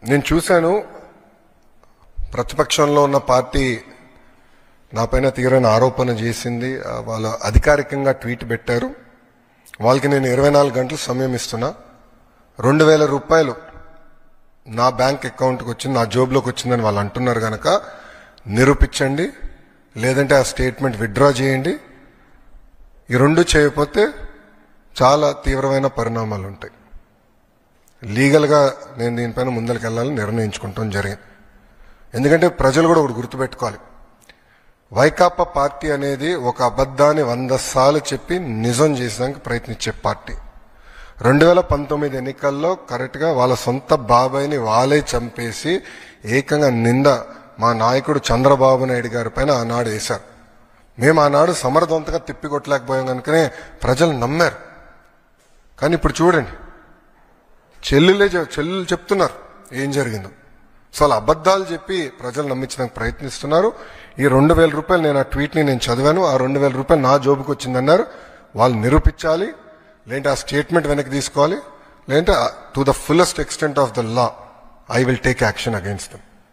నేను చూశాను ప్రతిపక్షంలో ఉన్న పార్టీ నాపైన తీవ్రమైన ఆరోపణ చేసింది. వాళ్ళు అధికారికంగా ట్వీట్ పెట్టారు. వాళ్ళకి నేను 24 గంటలు సమయం ఇస్తున్నా. 2,000 రూపాయలు నా బ్యాంక్ అకౌంట్కి వచ్చింది, నా జోబులోకి వచ్చిందని వాళ్ళు అంటున్నారు కనుక నిరూపించండి, లేదంటే ఆ స్టేట్మెంట్ విత్డ్రా చేయండి. ఈ రెండు చేయకపోతే చాలా తీవ్రమైన పరిణామాలు ఉంటాయి. లీగల్గా నేను దీనిపైన ముందరికి వెళ్ళాలని నిర్ణయించుకుంటాం జరిగింది. ఎందుకంటే ప్రజలు కూడా ఒకటి గుర్తుపెట్టుకోవాలి, వైకాపా పార్టీ అనేది ఒక అబద్ధాన్ని 100 సార్లు చెప్పి నిజం చేసేదానికి ప్రయత్నించే పార్టీ. 2019 ఎన్నికల్లో కరెక్ట్గా వాళ్ళ సొంత బాబాయిని వాళ్ళే చంపేసి ఏకంగా నింద మా నాయకుడు చంద్రబాబు నాయుడు గారి పైన ఆనాడు వేశారు. మేము ఆనాడు సమర్థవంతంగా తిప్పికొట్టలేకపోయాం కనుకనే ప్రజలు నమ్మారు. కానీ ఇప్పుడు చూడండి, చెల్లెలు చెప్తున్నారు ఏం జరిగిందో. సో అలా అబద్ధాలు చెప్పి ప్రజలు నమ్మించడానికి ప్రయత్నిస్తున్నారు. ఈ 2,000 రూపాయలు నేను ఆ ట్వీట్ని నేను చదివాను, ఆ 2,000 రూపాయలు నా జోబుకి వచ్చిందన్నారు. వాళ్ళు నిరూపించాలి, లేదంటే ఆ స్టేట్మెంట్ వెనక్కి తీసుకోవాలి, లేదంటే to the fullest extent of the law I will take action against them.